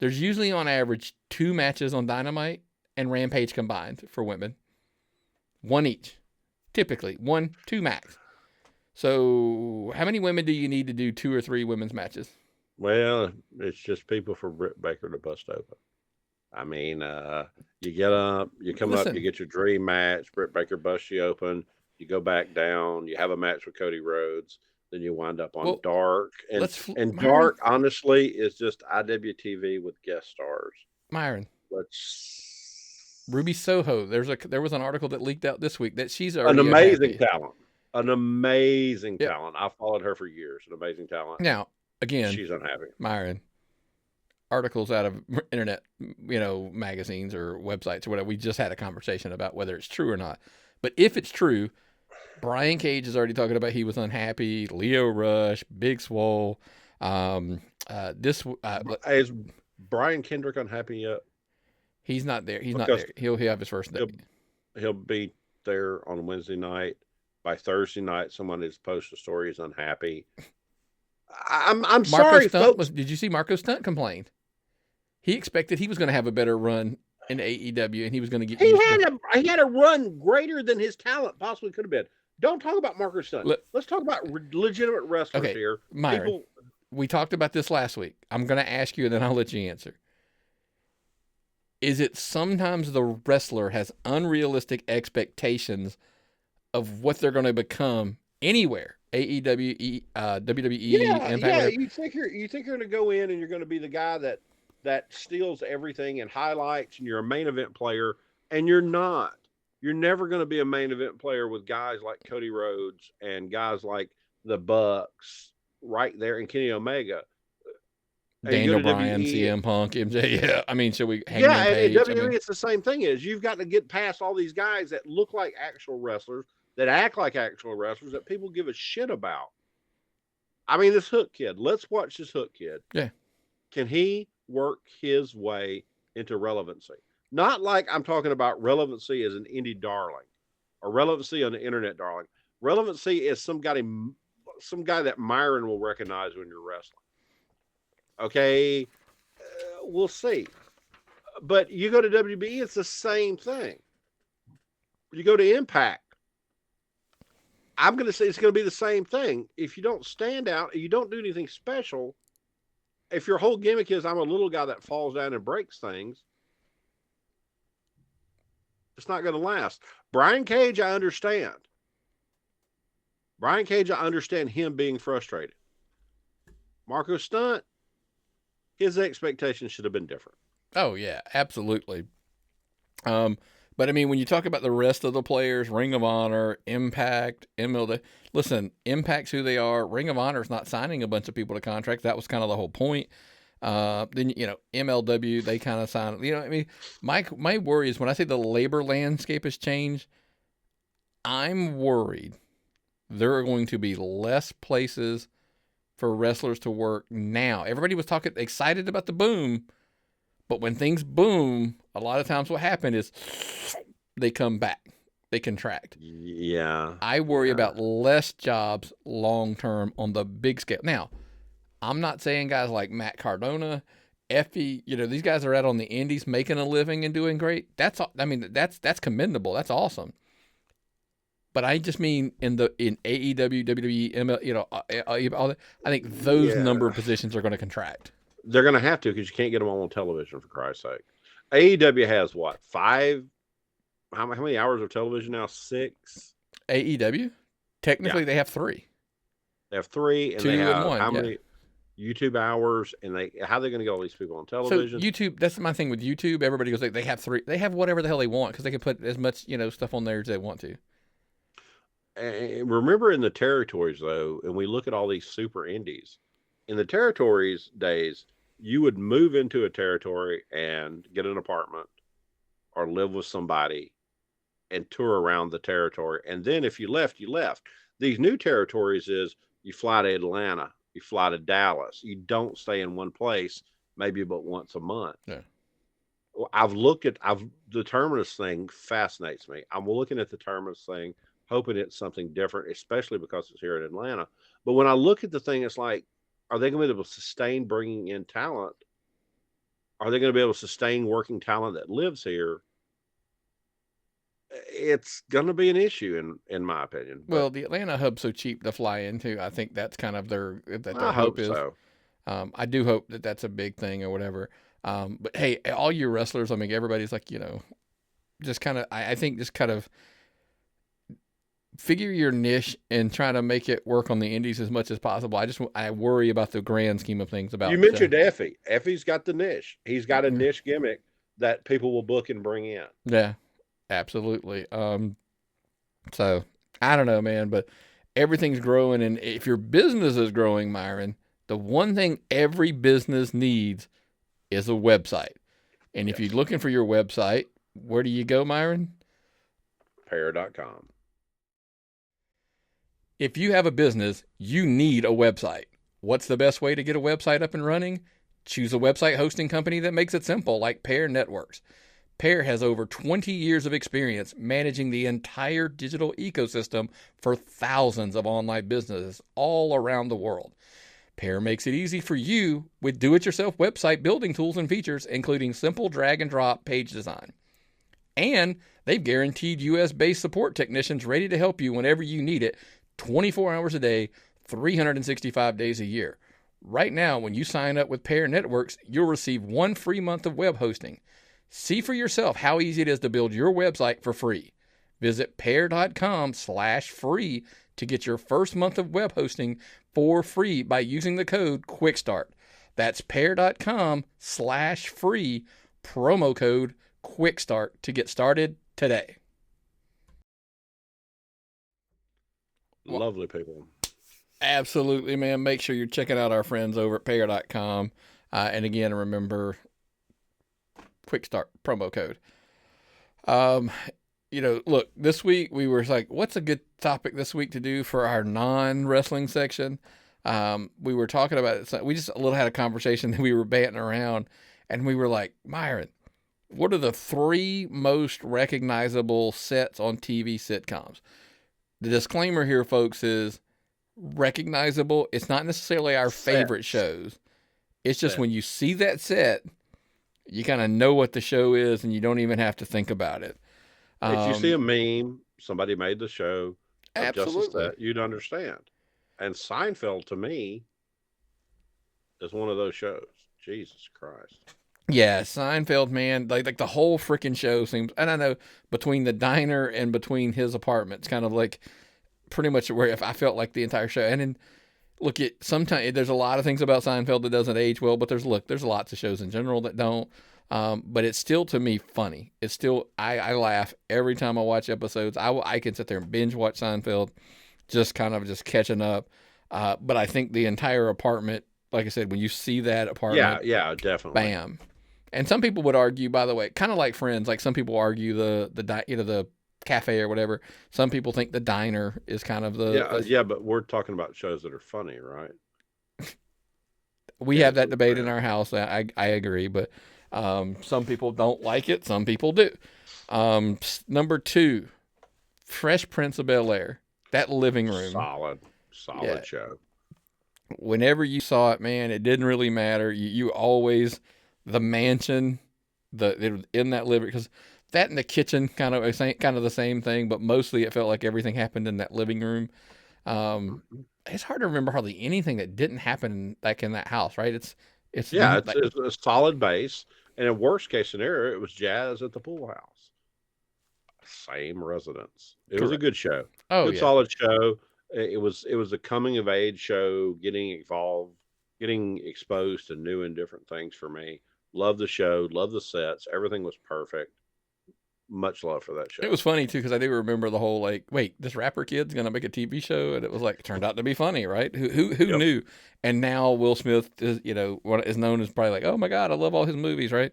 there's usually on average 2 matches on Dynamite and Rampage combined for women. 1 each, typically 1, 2 max. So, how many women do you need to do 2 or 3 women's matches? Well, it's just people for Britt Baker to bust open. I mean, you get up, you come up, you get your dream match. Britt Baker busts you open. You go back down. You have a match with Cody Rhodes. Then you wind up on Dark. And Dark, honestly, is just IWTV with guest stars. Myron. Ruby Soho. There was an article that leaked out this week that she's already an amazing talent. An amazing talent. I've followed her for years. An amazing talent. Now, again, she's unhappy. Myron. Articles out of internet, magazines or websites or whatever. We just had a conversation about whether it's true or not. But if it's true, Brian Cage is already talking about he was unhappy. Leo Rush, Big Swole, Is Brian Kendrick unhappy yet? He's not there. He's not Because there. He'll have his first day. He'll be there on Wednesday night. By Thursday night, someone has posted a story is unhappy. I'm sorry, folks. Did you see Marco Stunt complained? He expected he was going to have a better run in AEW, and he was going to get. He had a run greater than his talent possibly could have been. Don't talk about Marco Stunt. Let's talk about legitimate wrestlers here. Myron, we talked about this last week. I'm going to ask you, and then I'll let you answer. Is it sometimes the wrestler has unrealistic expectations of what they're going to become anywhere? AEW, WWE, Impact. Yeah. You think you're going to go in and you're going to be the guy that steals everything and highlights, and you're a main event player, and you're not. You're never going to be a main event player with guys like Cody Rhodes and guys like the Bucks right there, and Kenny Omega. Daniel Bryan, CM Punk, MJ. Yeah, I mean, should we? And WWE, it's the same thing. Is you've got to get past all these guys that look like actual wrestlers, that act like actual wrestlers, that people give a shit about. I mean, this Hook kid. Let's watch this Hook kid. Yeah, can he work his way into relevancy? Not like I'm talking about relevancy as an indie darling or relevancy on the internet darling. Relevancy is some guy that Myron will recognize when you're wrestling. Okay, we'll see. But you go to WB, it's the same thing. You go to Impact, I'm going to say it's going to be the same thing. If you don't stand out, you don't do anything special. If your whole gimmick is I'm a little guy that falls down and breaks things, it's not going to last. Brian Cage, I understand. Him being frustrated. Marco Stunt, his expectations should have been different. Oh, yeah, absolutely. But, I mean, when you talk about the rest of the players, Ring of Honor, Impact, MLW, listen, Impact's who they are. Ring of Honor's not signing a bunch of people to contracts. That was kind of the whole point. Then, MLW, they kind of sign. I mean, my worry is when I say the labor landscape has changed, I'm worried there are going to be less places for wrestlers to work now. Everybody was excited about the boom, but when things boom, a lot of times what happened is they come back, they contract. Yeah. I worry about less jobs long-term on the big scale. Now, I'm not saying guys like Matt Cardona, Effie, these guys are out on the indies making a living and doing great. That's commendable. That's awesome. But I just mean in AEW, WWE, ML, all that, I think those number of positions are going to contract. They're going to have to because you can't get them all on television, for Christ's sake. AEW has what, 5? How many hours of television now? 6? AEW? Technically, they have 3. They have 3, and 2 they have and 1, how many YouTube hours? And how are they going to get all these people on television? So YouTube, that's my thing with YouTube. Everybody goes, they have 3. They have whatever the hell they want because they can put as much stuff on there as they want to. And remember in the territories, though, and we look at all these super indies, in the territories days, you would move into a territory and get an apartment or live with somebody and tour around the territory. And then if you left, you left. These new territories is you fly to Atlanta, you fly to Dallas. You don't stay in one place, maybe but once a month. Yeah. The Terminus thing fascinates me. I'm looking at the Terminus thing, hoping it's something different, especially because it's here in Atlanta. But when I look at the thing, it's like, are they going to be able to sustain bringing in talent? Are they going to be able to sustain working talent that lives here? It's going to be an issue, in my opinion. Well, the Atlanta hub's so cheap to fly into. I think that's kind of their hope is. So. I do hope that that's a big thing or whatever. But hey, all you wrestlers, I mean, everybody's like, just kind of, I think just kind of figure your niche and try to make it work on the indies as much as possible. I worry about the grand scheme of things. About you mentioned Effie. Effie's got the niche. He's got a niche gimmick that people will book and bring in. Yeah, absolutely. So I don't know, man, but everything's growing, and if your business is growing, Myron, the one thing every business needs is a website. And if you're looking for your website, where do you go, Myron? Pair.com. If you have a business, you need a website. What's the best way to get a website up and running? Choose a website hosting company that makes it simple, like Pair Networks. Pair has over 20 years of experience managing the entire digital ecosystem for thousands of online businesses all around the world. Pair makes it easy for you with do-it-yourself website building tools and features, including simple drag-and-drop page design. And they've guaranteed U.S.-based support technicians ready to help you whenever you need it, 24 hours a day, 365 days a year. Right now, when you sign up with Pair Networks, you'll receive 1 free month of web hosting. See for yourself how easy it is to build your website for free. Visit pair.com/free to get your first month of web hosting for free by using the code QUICKSTART. That's pair.com/free, promo code QUICKSTART to get started today. Lovely people. Absolutely, man. Make sure you're checking out our friends over at pair.com. And again, remember, Quick Start promo code. Look, this week we were like, what's a good topic this week to do for our non-wrestling section? We were talking about it. So we just had a conversation that we were banting around, and we were like, Myron, what are the 3 most recognizable sets on TV sitcoms? The disclaimer here, folks, is recognizable. It's not necessarily our favorite shows. It's just when you see that set, you kind of know what the show is, and you don't even have to think about it. If you see a meme, somebody made the show, absolutely, set, you'd understand. And Seinfeld, to me, is one of those shows. Jesus Christ. Yeah, Seinfeld, man, like the whole freaking show seems, and I know between the diner and between his apartment, it's kind of like pretty much where if I felt like the entire show. And then look, sometimes there's a lot of things about Seinfeld that doesn't age well, but there's lots of shows in general that don't. But it's still, to me, funny. It's still, I laugh every time I watch episodes. I can sit there and binge watch Seinfeld, just catching up. But I think the entire apartment, like I said, when you see that apartment, yeah, definitely, bam. And some people would argue, by the way, kind of like Friends, like some people argue the cafe or whatever. Some people think the diner is kind of the but we're talking about shows that are funny, right? We have that debate in our house. I agree, but some people don't like it. Some people do. Number 2, Fresh Prince of Bel-Air. That living room. Solid show. Whenever you saw it, man, it didn't really matter. You always, the mansion, in that living, because that in the kitchen kind of the same thing, but mostly it felt like everything happened in that living room. It's hard to remember hardly anything that didn't happen like in that house, right? It's a solid base, and in worst case scenario, it was jazz at the pool house. Same residence. It was a good show. Solid show. It was a coming of age show, getting involved, getting exposed to new and different things for me. Love the show, love the sets. Everything was perfect. Much love for that show. It was funny too, because I do remember the whole wait, this rapper kid's gonna make a TV show, and it was turned out to be funny, right? Who knew? And now Will Smith is what is known as probably like, oh my God, I love all his movies, right?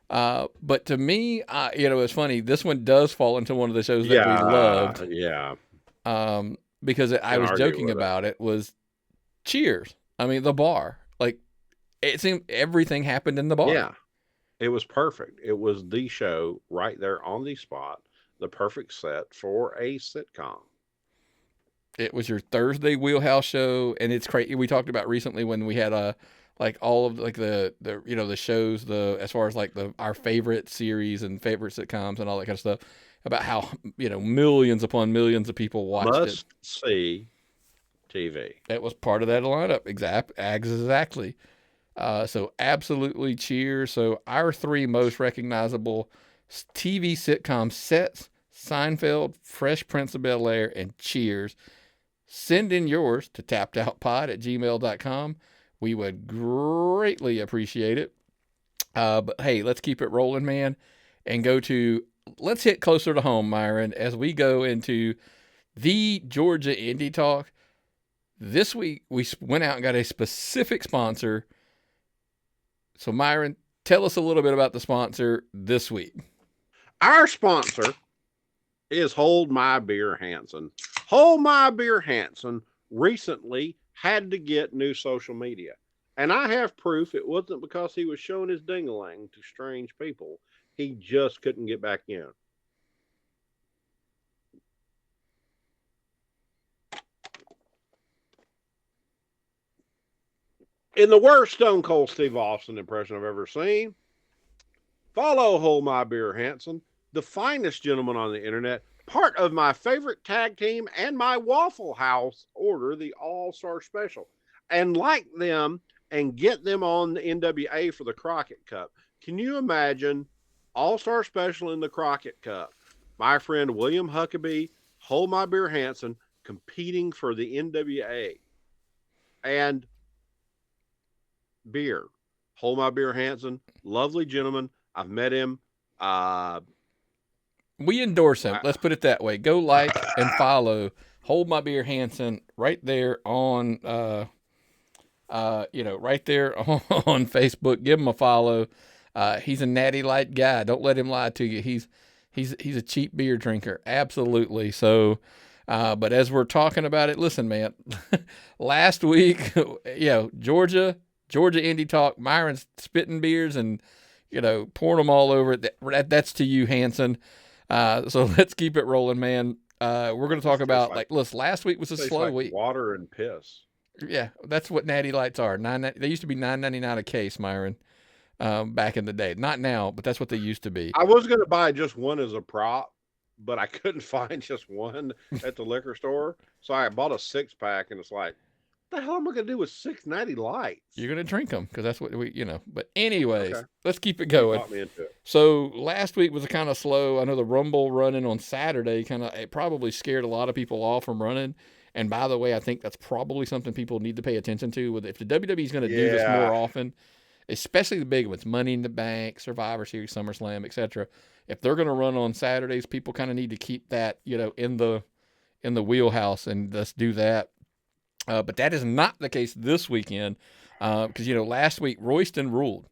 But to me, it's funny. This one does fall into one of the shows that we loved. Yeah. Because I was joking about it was Cheers. I mean, the bar. It seemed everything happened in the bar. Yeah. It was perfect. It was the show right there on the spot, the perfect set for a sitcom. It was your Thursday wheelhouse show, and it's crazy. We talked about recently when we had all of the shows, as far as our favorite series and favorite sitcoms and all that kind of stuff, about how millions upon millions of people watched it. Must see TV. That was part of that lineup. Exactly. So absolutely Cheers. So our 3 most recognizable TV sitcom sets: Seinfeld, Fresh Prince of Bel-Air, and Cheers. Send in yours to tappedoutpod@gmail.com. We would greatly appreciate it. But hey, let's keep it rolling, man, and let's hit closer to home, Myron, as we go into the Georgia Indy Talk. This week, we went out and got a specific sponsor. So, Myron, tell us a little bit about the sponsor this week. Our sponsor is Hold My Beer Hansen. Hold My Beer Hansen recently had to get new social media. And I have proof it wasn't because he was showing his ding-a-ling to strange people. He just couldn't get back in. In the worst Stone Cold Steve Austin impression I've ever seen, follow Hold My Beer Hansen, the finest gentleman on the internet, part of my favorite tag team and my Waffle House order, the All-Star Special, and like them and get them on the NWA for the Crockett Cup. Can you imagine All-Star Special in the Crockett Cup? My friend William Huckabee, Hold My Beer Hansen, competing for the NWA. And beer. Hold My Beer Hansen, lovely gentleman. I've met him. We endorse him. Let's put it that way. Go like and follow Hold My Beer Hansen right there on right there on Facebook. Give him a follow. He's a natty light guy. Don't let him lie to you. He's a cheap beer drinker. Absolutely. So but as we're talking about it, listen, man, last week, Georgia Indy Talk, Myron's spitting beers and, pouring them all over it. That's to you, Hansen. So let's keep it rolling, man. We're going to talk about, listen, last week was a slow week. Water and piss. Yeah, that's what natty lights are. They used to be $9.99 a case, Myron, back in the day. Not now, but that's what they used to be. I was going to buy just one as a prop, but I couldn't find just one at the liquor store. So I bought a 6-pack, and it's like, what the hell am I going to do with 6 natty lights? You're going to drink them because that's what But anyways, Let's keep it going. Got me into it. So last week was kind of slow. I know the Rumble running on Saturday it probably scared a lot of people off from running. And by the way, I think that's probably something people need to pay attention to. If the WWE is going to do this more often, especially the big ones, Money in the Bank, Survivor Series, SummerSlam, etc. If they're going to run on Saturdays, people kind of need to keep that in the wheelhouse, and let's do that. But that is not the case this weekend because, last week Royston ruled.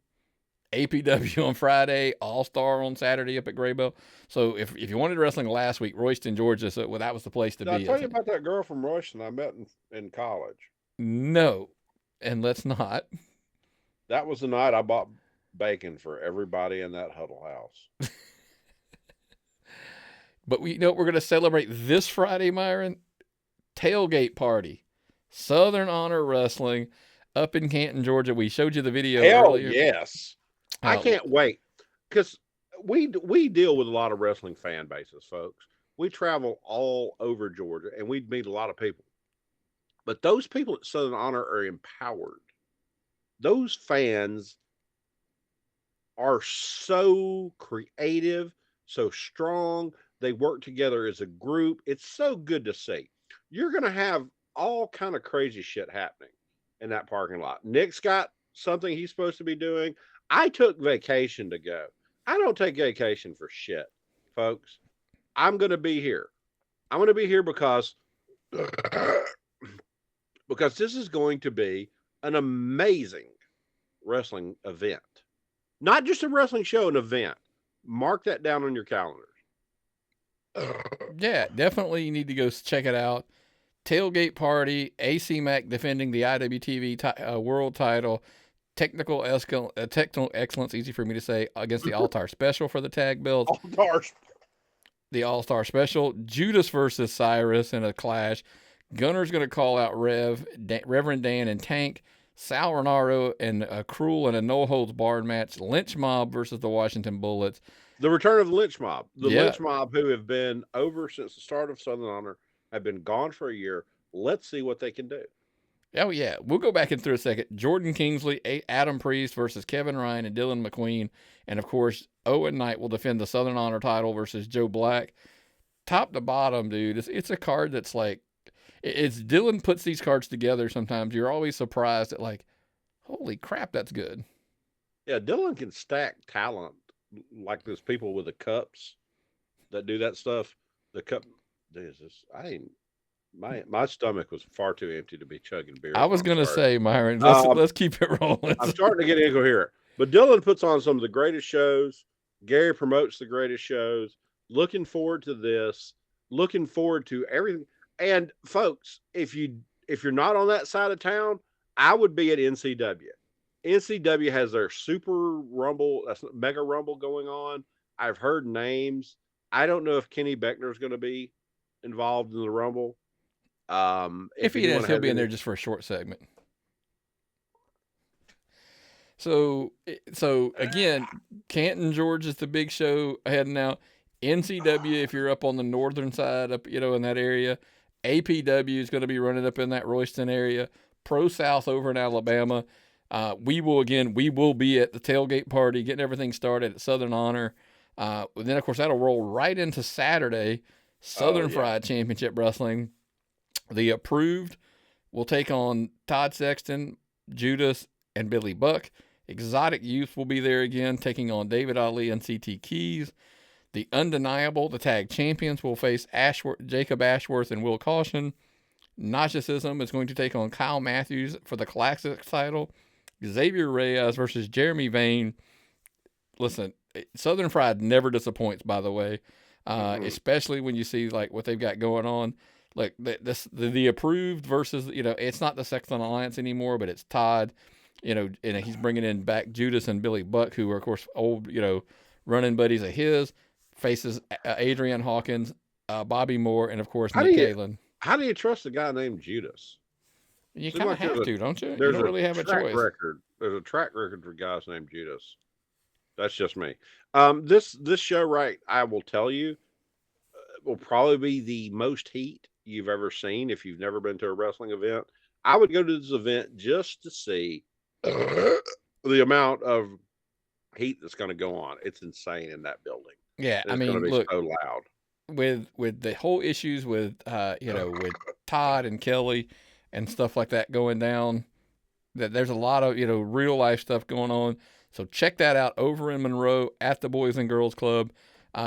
APW on Friday, All-Star on Saturday up at Graybell. So if you wanted wrestling last week, Royston, Georgia, that was the place to be. Did I tell you about that girl from Royston I met in college? No, and let's not. That was the night I bought bacon for everybody in that huddle house. But we're going to celebrate this Friday, Myron. Tailgate party. Southern Honor Wrestling up in Canton, Georgia. We showed you the video earlier. Yes. I can't wait because we deal with a lot of wrestling fan bases, folks. We travel all over Georgia and we meet a lot of people. But those people at Southern Honor are empowered. Those fans are so creative, so strong. They work together as a group. It's so good to see. You're going to have all kind of crazy shit happening in that parking lot. Nick's got something he's supposed to be doing. I took vacation to go. I don't take vacation for shit, folks. I'm going to be here. I'm going to be here because this is going to be an amazing wrestling event. Not just a wrestling show, an event. Mark that down on your calendars. Yeah, definitely you need to go check it out. Tailgate party, AC Mac defending the IWTV world title. Technical excellence, easy for me to say, against the All-Star Special for the tag belts. The All-Star Special. Judas versus Cyrus in a clash. Gunner's going to call out Reverend Dan and Tank. Sal Renaro and a Cruel and a no-holds-barred match. Lynch Mob versus the Washington Bullets. The return of the Lynch Mob. Lynch Mob, who have been over since the start of Southern Honor, have been gone for a year. Let's see what they can do. Oh, yeah. We'll go back in through a second. Jordan Kingsley, Adam Priest versus Kevin Ryan and Dylan McQueen. And, of course, Owen Knight will defend the Southern Honor title versus Joe Black. Top to bottom, dude, it's a card that's like, it's Dylan puts these cards together sometimes. You're always surprised at, like, holy crap, that's good. Yeah, Dylan can stack talent like those people with the cups that do that stuff. The cup, my stomach was far too empty to be chugging beer. I was going to say, Myron, let's keep it rolling. I'm starting to get incoherent. But Dylan puts on some of the greatest shows. Gary promotes the greatest shows. Looking forward to this. Looking forward to everything. And folks, if you if you're not on that side of town, I would be at NCW. NCW has their Super Rumble, that's Mega Rumble going on. I've heard names. I don't know if Kenny Beckner is going to be involved in the Rumble. If he is, he'll be in there just for a short segment. So again, Canton, Georgia is the big show heading out. NCW, if you're up on the northern side, up in that area. APW is going to be running up in that Royston area. Pro South over in Alabama. We will be at the tailgate party, getting everything started at Southern Honor. Then, of course, that'll roll right into Saturday, Southern Fried Championship Wrestling. The Approved will take on Todd Sexton, Judas, and Billy Buck. Exotic Youth will be there again, taking on David Ali and CT Keys. The Undeniable, the tag champions, will face Jacob Ashworth and Will Caution. Narcissism is going to take on Kyle Matthews for the Classics title. Xavier Reyes versus Jeremy Vane. Listen, Southern Fried never disappoints, by the way, especially when you see like what they've got going on. Like the Approved versus, it's not the Sexton Alliance anymore, but it's Todd, and he's bringing in back Judas and Billy Buck, who are, of course, old, running buddies of his, faces Adrian Hawkins, Bobby Moore, and, of course, Nick Kalen. How do you trust a guy named Judas? You kind of have to, don't you? You don't really have a choice. There's a track record for guys named Judas. That's just me. This show, right, I will tell you, will probably be the most heat you've ever seen if you've never been to a wrestling event. I would go to this event just to see the amount of heat that's going to go on. It's insane in that building. Yeah, I mean, look, so loud. With the whole issues with with Todd and Kelly and stuff like that going down, that there's a lot of real life stuff going on. So check that out over in Monroe at the Boys and Girls Club.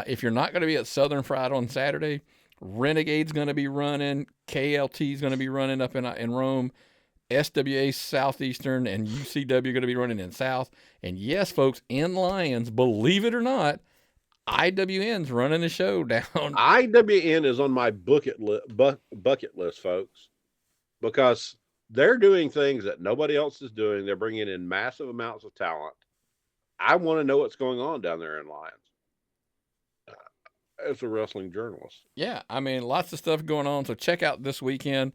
If you're not going to be at Southern Fried on Saturday, Renegade's going to be running, KLT's going to be running up in Rome, SWA Southeastern and UCW are going to be running in South. And yes, folks, in Lyons, believe it or not, IWN's running the show down. IWN is on my bucket list, folks, because they're doing things that nobody else is doing. They're bringing in massive amounts of talent. I want to know what's going on down there in Lyons as a wrestling journalist. Yeah, I mean, lots of stuff going on. So check out this weekend.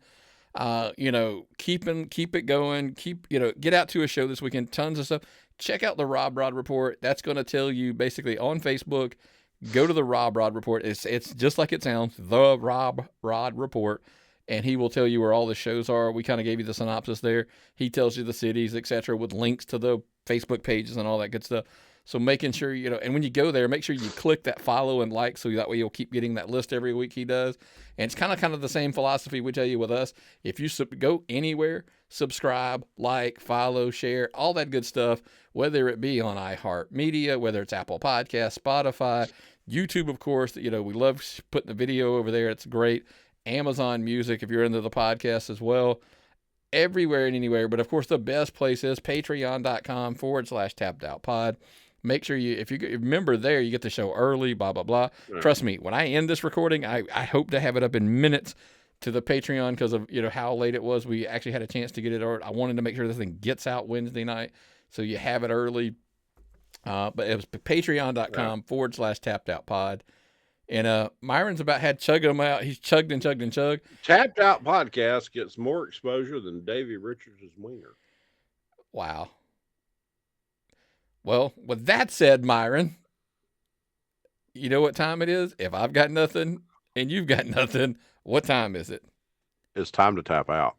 Keep it going. Get out to a show this weekend. Tons of stuff. Check out the Rob Rod Report. That's going to tell you basically on Facebook. Go to the Rob Rod Report. It's just like it sounds, the Rob Rod Report, and he will tell you where all the shows are. We kind of gave you the synopsis there. He tells you the cities, etc., with links to the Facebook pages and all that good stuff. So making sure, and when you go there, make sure you click that follow and like, so that way you'll keep getting that list every week he does. And it's kind of the same philosophy we tell you with us. If you go anywhere, subscribe, like, follow, share, all that good stuff, whether it be on iHeartMedia, whether it's Apple Podcasts, Spotify, YouTube, of course. We love putting the video over there. It's great. Amazon Music, if you're into the podcast as well. Everywhere and anywhere. But, of course, the best place is patreon.com/tappedoutpod. Make sure if you remember there, you get the show early, blah, blah, blah. Right. Trust me, when I end this recording, I hope to have it up in minutes to the Patreon because of, how late it was. We actually had a chance to get it out. I wanted to make sure this thing gets out Wednesday night, so you have it early. But it was patreon.com/tappedoutpod. And Myron's about had chugged them out. He's chugged and chugged and chugged. Tapped Out Podcast gets more exposure than Davey Richards' wiener. Wow. Well, with that said, Myron, you know what time it is? If I've got nothing and you've got nothing, what time is it? It's time to tap out.